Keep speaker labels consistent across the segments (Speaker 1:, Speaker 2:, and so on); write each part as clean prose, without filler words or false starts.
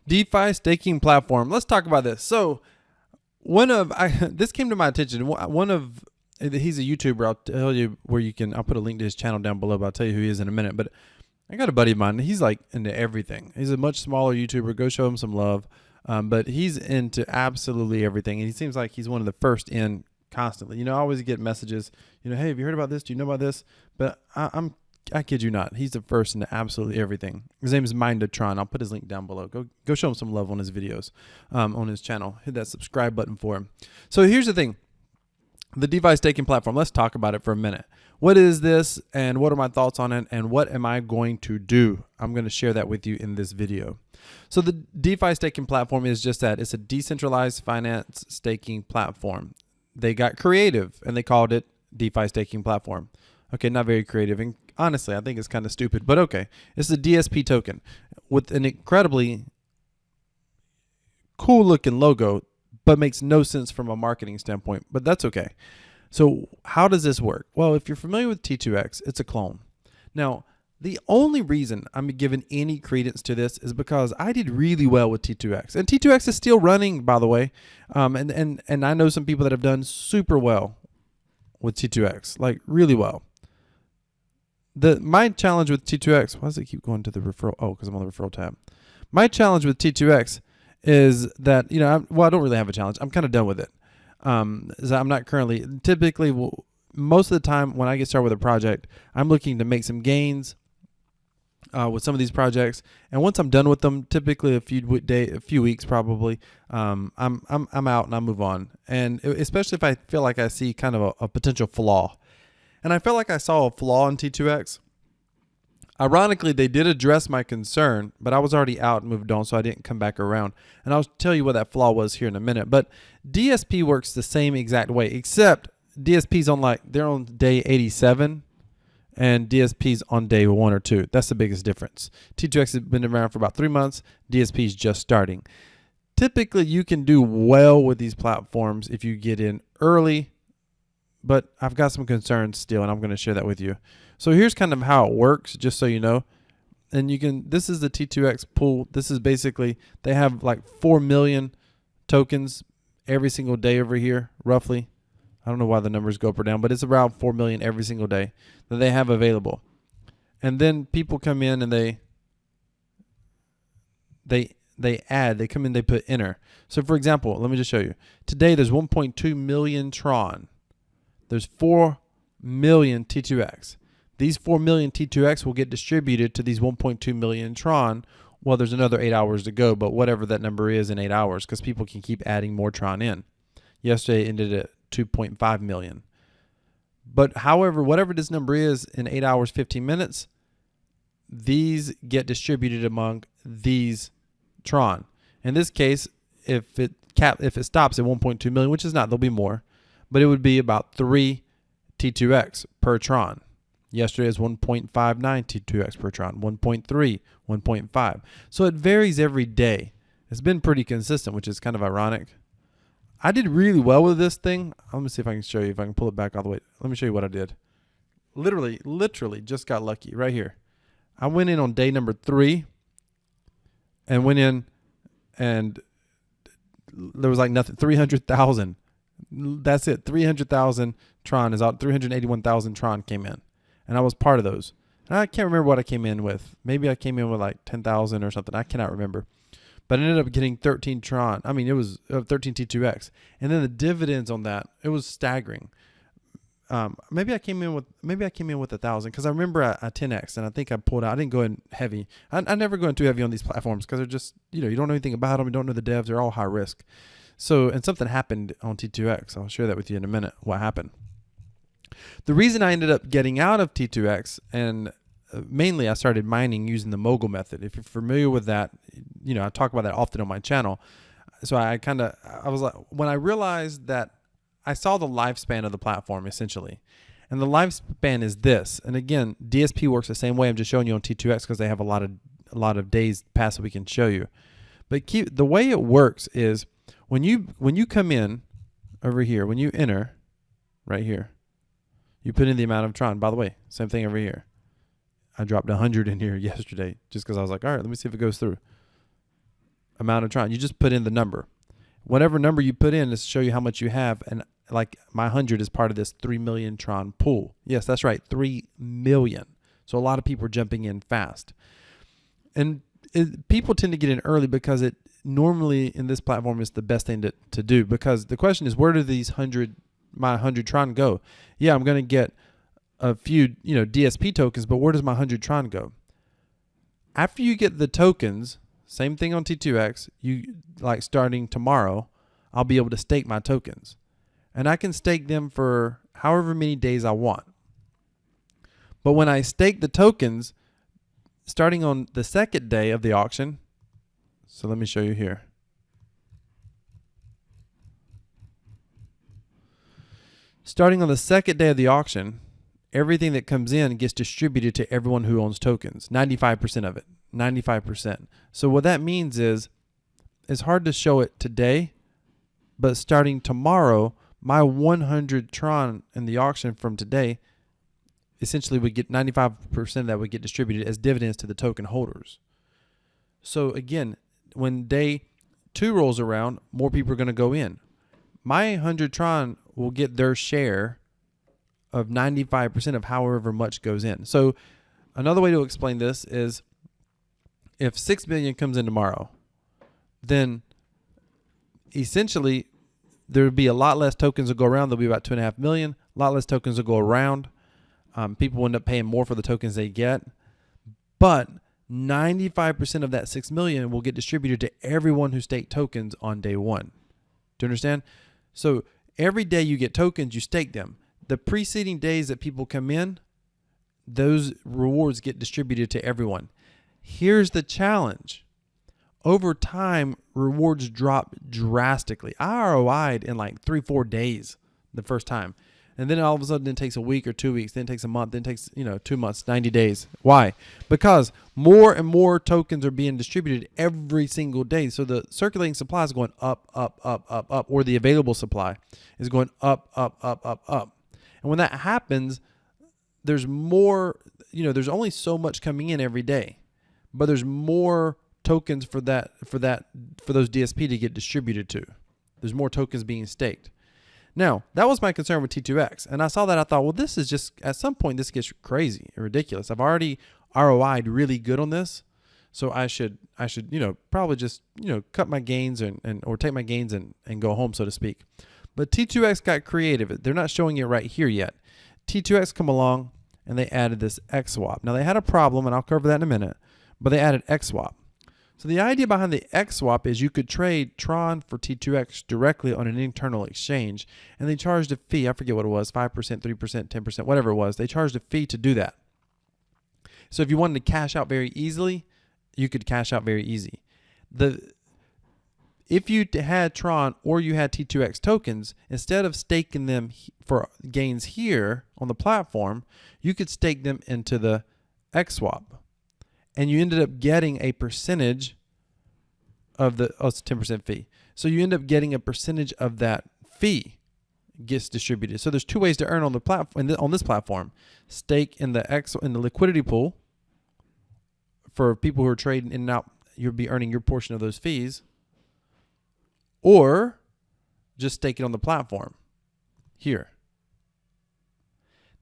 Speaker 1: DeFi staking platform. Let's talk about this. So this came to my attention. He's a YouTuber. I'll tell you where you can. I'll put a link to his channel down below, but I'll tell you who he is in a minute. But I got a buddy of mine. He's like into everything. He's a much smaller YouTuber. Go show him some love. But he's into absolutely everything, and he seems like he's one of the first in constantly. I always get messages. Hey, have you heard about this? Do you know about this? But I kid you not. He's the first into absolutely everything. His name is Tron. I'll put his link down below. Go show him some love on his videos, on his channel. Hit that subscribe button for him. So here's the thing. The DeFi staking platform. Let's talk about it for a minute. What is this, and what are my thoughts on it, and what am I going to do? I'm going to share that with you in this video. So the DeFi staking platform is just that. It's a decentralized finance staking platform. They got creative, and they called it DeFi staking platform. Okay, not very creative, and honestly, I think it's kind of stupid, but okay. It's a DSP token with an incredibly cool looking logo, but makes no sense from a marketing standpoint, but that's okay. So how does this work? Well, if you're familiar with T2X, it's a clone. Now, the only reason I'm giving any credence to this is because I did really well with T2X. And T2X is still running, by the way. And I know some people that have done super well with T2X, like really well. My challenge with T2X, why does it keep going to the referral? Oh, because I'm on the referral tab. My challenge with T2X is that, I don't really have a challenge. I'm kind of done with it. I'm not currently, typically, most of the time when I get started with a project, I'm looking to make some gains with some of these projects. And once I'm done with them, typically a few weeks probably, I'm out and I move on. And especially if I feel like I see kind of a potential flaw. And I felt like I saw a flaw in T2X. Ironically, they did address my concern, but I was already out and moved on, so I didn't come back around. And I'll tell you what that flaw was here in a minute. But DSP works the same exact way, except DSP's they're on day 87, and DSP's on day 1 or 2. That's the biggest difference. T2X has been around for about 3 months. DSP's just starting. Typically, you can do well with these platforms if you get in early, but I've got some concerns still, and I'm going to share that with you. So here's kind of how it works, just so you know. And this is the T2X pool. This is basically, they have like 4 million tokens every single day over here, roughly. I don't know why the numbers go up or down, but it's around 4 million every single day that they have available. And then people come in and they come in, they put enter. So for example, let me just show you. Today there's 1.2 million Tron. There's 4 million T2X. These 4 million T2X will get distributed to these 1.2 million Tron. Well, there's another 8 hours to go, but whatever that number is in 8 hours, because people can keep adding more Tron in. Yesterday it ended at 2.5 million. But however, whatever this number is in 8 hours, 15 minutes, these get distributed among these Tron. In this case, if it stops at 1.2 million, which is not, there'll be more, but it would be about 3 T2X per Tron. Yesterday is 1.59 T2X per Tron, 1.3, 1.5. So it varies every day. It's been pretty consistent, which is kind of ironic. I did really well with this thing. Let me see if I can show you, if I can pull it back all the way. Let me show you what I did. Literally just got lucky right here. I went in on day number 3 and went in, and there was like nothing, 300,000. That's it. 300,000 Tron is out. 381,000 Tron came in. And I was part of those. And I can't remember what I came in with. Maybe I came in with like 10,000 or something. I cannot remember. But I ended up getting 13 Tron. I mean, it was 13 T2X. And then the dividends on that, it was staggering. Maybe I came in with 1,000, because I remember I 10X, and I think I pulled out. I didn't go in heavy. I never go in too heavy on these platforms, because they're just, you don't know anything about them. You don't know the devs. They're all high risk. So, and something happened on T2X. I'll share that with you in a minute, what happened. The reason I ended up getting out of T2X, and mainly I started mining using the mogul method. If you're familiar with that, I talk about that often on my channel. So I was like, when I realized that I saw the lifespan of the platform essentially, and the lifespan is this. And again, DSP works the same way. I'm just showing you on T2X because they have a lot of days past that we can show you. But the way it works is when you come in over here, when you enter right here, you put in the amount of Tron. By the way, same thing over here. I dropped 100 in here yesterday just because I was like, all right, let me see if it goes through. amount of Tron. You just put in the number. Whatever number you put in is to show you how much you have. And like my 100 is part of this 3 million Tron pool. Yes, that's right, 3 million. So a lot of people are jumping in fast. And people tend to get in early because it normally in this platform is the best thing to do. Because the question is, where do these my 100 Tron go? Yeah, I'm going to get a few, DSP tokens, but where does my 100 Tron go? After you get the tokens, same thing on T2X, like starting tomorrow, I'll be able to stake my tokens. And I can stake them for however many days I want. But when I stake the tokens, starting on the second day of the auction, so let me show you here. Starting on the second day of the auction, everything that comes in gets distributed to everyone who owns tokens, 95% of it, 95%. So what that means is, it's hard to show it today, but starting tomorrow, my 100 Tron in the auction from today essentially would get 95% of that would get distributed as dividends to the token holders. So again, when day 2 rolls around, more people are going to go in. My 100 Tron will get their share of 95% of however much goes in. So another way to explain this is, if 6 million comes in tomorrow, then essentially there would be a lot less tokens that go around. There'll be about 2.5 million. A lot less tokens will go around. People will end up paying more for the tokens they get. But 95% of that 6 million will get distributed to everyone who staked tokens on day 1. Do you understand? So every day you get tokens, you stake them. The preceding days that people come in, those rewards get distributed to everyone. Here's the challenge. Over time, rewards drop drastically. I ROI'd in like 3-4 days the first time. And then all of a sudden it takes a week or 2 weeks, then it takes a month, then it takes 2 months, 90 days. Why? Because more and more tokens are being distributed every single day. So the circulating supply is going up, up, up, up, up, or the available supply is going up, up, up, up, up. And when that happens, there's more, there's only so much coming in every day, but there's more tokens for those DSP to get distributed to. There's more tokens being staked. Now, that was my concern with T2X. And I saw that, I thought, well, this is just, at some point, this gets crazy and ridiculous. I've already ROI'd really good on this. So I should, probably just, cut my gains or take my gains and go home, so to speak. But T2X got creative. They're not showing it right here yet. T2X come along and they added this XSwap. Now, they had a problem, and I'll cover that in a minute, but they added XSwap. So the idea behind the XSwap is you could trade Tron for T2X directly on an internal exchange, and they charged a fee. I forget what it was, 5%, 3%, 10%, whatever it was. They charged a fee to do that. So if you wanted to cash out very easily, you could cash out very easy. If you had Tron or you had T2X tokens, instead of staking them for gains here on the platform, you could stake them into the XSwap. And you ended up getting a percentage of it's a 10% fee. So you end up getting a percentage of that fee gets distributed. So there's 2 ways to earn on the platform, on this platform. Stake in the liquidity pool for people who are trading in and out. You'll be earning your portion of those fees, or just stake it on the platform here.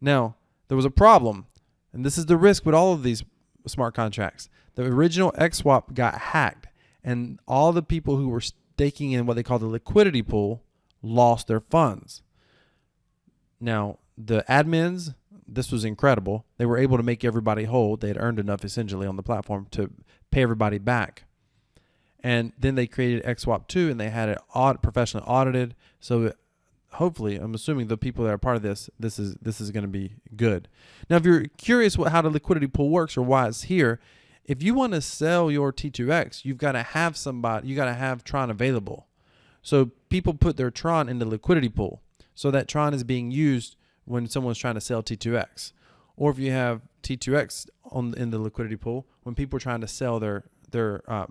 Speaker 1: Now, there was a problem, and this is the risk with all of these smart contracts. The original XSwap got hacked, and all the people who were staking in what they call the liquidity pool lost their funds. Now, the admins, this was incredible. They were able to make everybody whole. They had earned enough essentially on the platform to pay everybody back. And then they created XSwap 2, and they had it professionally audited. So hopefully, I'm assuming the people that are part of this is going to be good. Now, if you're curious how the liquidity pool works or why it's here, if you want to sell your T2X, you've got to have Tron available. So people put their Tron in the liquidity pool. So that Tron is being used when someone's trying to sell T2X. Or if you have T2X in the liquidity pool, when people are trying to sell their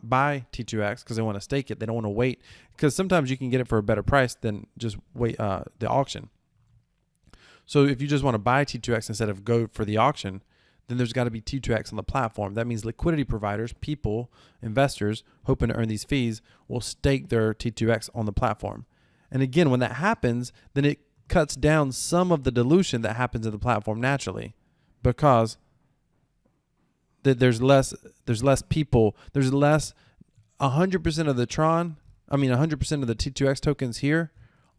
Speaker 1: buy T2X because they want to stake it, they don't want to wait, because sometimes you can get it for a better price than just wait the auction. So if you just want to buy T2X instead of go for the auction, then there's got to be T2X on the platform. That means liquidity providers, people, investors hoping to earn these fees will stake their T2X on the platform. And again, when that happens, then it cuts down some of the dilution that happens in the platform naturally, because there's less people, there's less 100% of the Tron, 100% of the T2X tokens here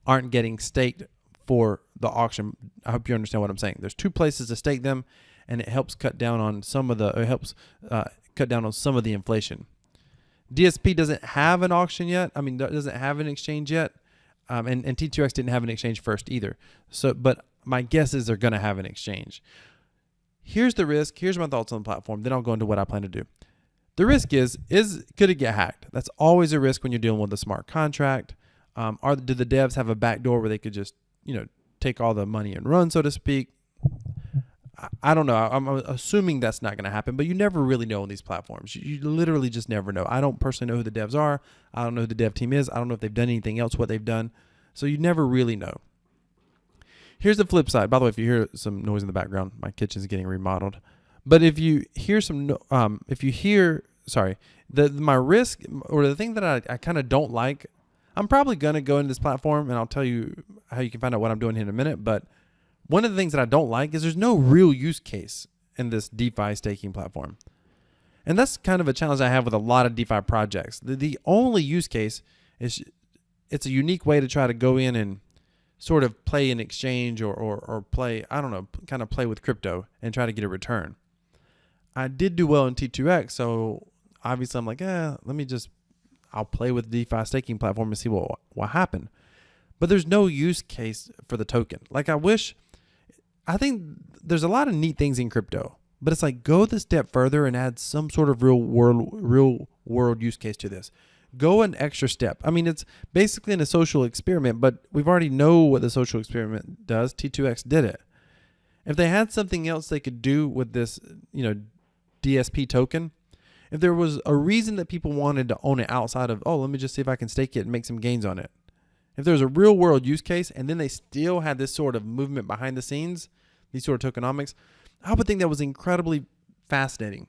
Speaker 1: aren't getting staked for the auction. I hope you understand what I'm saying. There's two places to stake them, and it helps cut down on some of the inflation. DSP doesn't have an auction yet. Doesn't have an exchange yet. And T2X didn't have an exchange first either. But my guess is they're going to have an exchange. Here's the risk. Here's my thoughts on the platform. Then I'll go into what I plan to do. The risk is could it get hacked? That's always a risk when you're dealing with a smart contract. Do the devs have a backdoor where they could just, take all the money and run, so to speak? I don't know. I'm assuming that's not going to happen, but you never really know on these platforms. You literally just never know. I don't personally know who the devs are. I don't know who the dev team is. I don't know if they've done anything else, what they've done. So you never really know. Here's the flip side. By the way, if you hear some noise in the background, my kitchen's getting remodeled. But if you hear my risk, or the thing that I kind of don't like, I'm probably going to go into this platform and I'll tell you how you can find out what I'm doing here in a minute. But one of the things that I don't like is there's no real use case in this DeFi staking platform. And that's kind of a challenge I have with a lot of DeFi projects. The only use case is it's a unique way to try to go in and sort of play an exchange or play, kind of play with crypto and try to get a return. I did do well in T2X, so obviously I'm like, I'll play with the DeFi staking platform and see what happened. But there's no use case for the token. I think there's a lot of neat things in crypto, but it's like, go the step further and add some sort of real world use case to this. Go an extra step. It's basically in a social experiment, but we've already know what the social experiment does. T2X did it. If they had something else they could do with this, DSP token, if there was a reason that people wanted to own it outside of, let me just see if I can stake it and make some gains on it. If there's a real world use case and then they still had this sort of movement behind the scenes, these sort of tokenomics, I would think that was incredibly fascinating.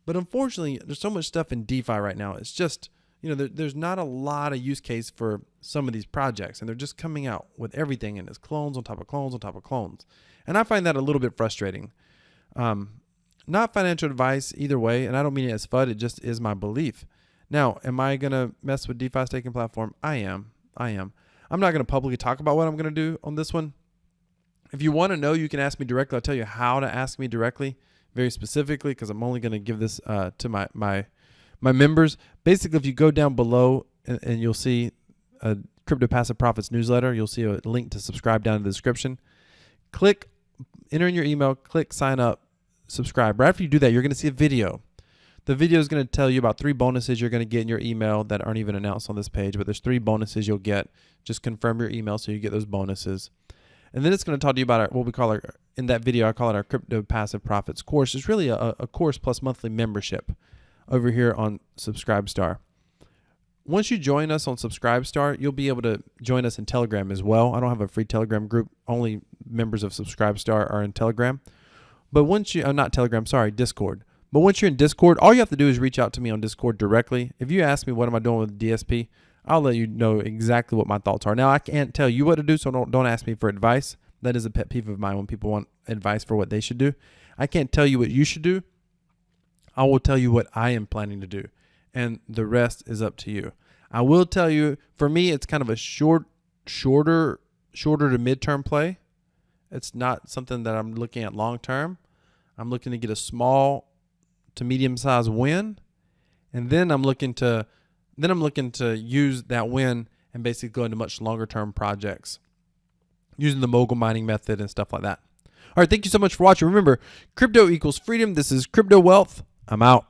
Speaker 1: But unfortunately, there's so much stuff in DeFi right now. It's just, there's not a lot of use case for some of these projects, and they're just coming out with everything, and it's clones on top of clones on top of clones. And I find that a little bit frustrating. Not financial advice either way, and I don't mean it as FUD. It just is my belief. Now, am I going to mess with DeFi staking platform? I am. I'm not going to publicly talk about what I'm going to do on this one. If you want to know, you can ask me directly. I'll tell you how to ask me directly, very specifically, because I'm only going to give this to my members. Basically, if you go down below and you'll see a Crypto Passive Profits newsletter, you'll see a link to subscribe down in the description. Enter in your email, click sign up, subscribe. Right after you do that, you're going to see a video. The video is going to tell you about 3 bonuses you're going to get in your email that aren't even announced on this page, but there's 3 bonuses you'll get. Just confirm your email so you get those bonuses. And then it's going to talk to you about what we call in that video, I call it our Crypto Passive Profits course. It's really a course plus monthly membership over here on Subscribestar. Once you join us on Subscribestar, you'll be able to join us in Telegram as well. I don't have a free Telegram group. Only members of Subscribestar are in Telegram. But once you, Discord. But once you're in Discord, all you have to do is reach out to me on Discord directly. If you ask me what am I doing with DSP, I'll let you know exactly what my thoughts are. Now, I can't tell you what to do, so don't ask me for advice. That is a pet peeve of mine when people want advice for what they should do. I can't tell you what you should do. I will tell you what I am planning to do, and the rest is up to you. I will tell you, for me, it's kind of a shorter to midterm play. It's not something that I'm looking at long term. I'm looking to get a small to medium sized win, and then I'm looking to use that win and basically go into much longer term projects using the mogul mining method and stuff like that. All right, thank you so much for watching. Remember, crypto equals freedom. This is Crypto Wealth. I'm out.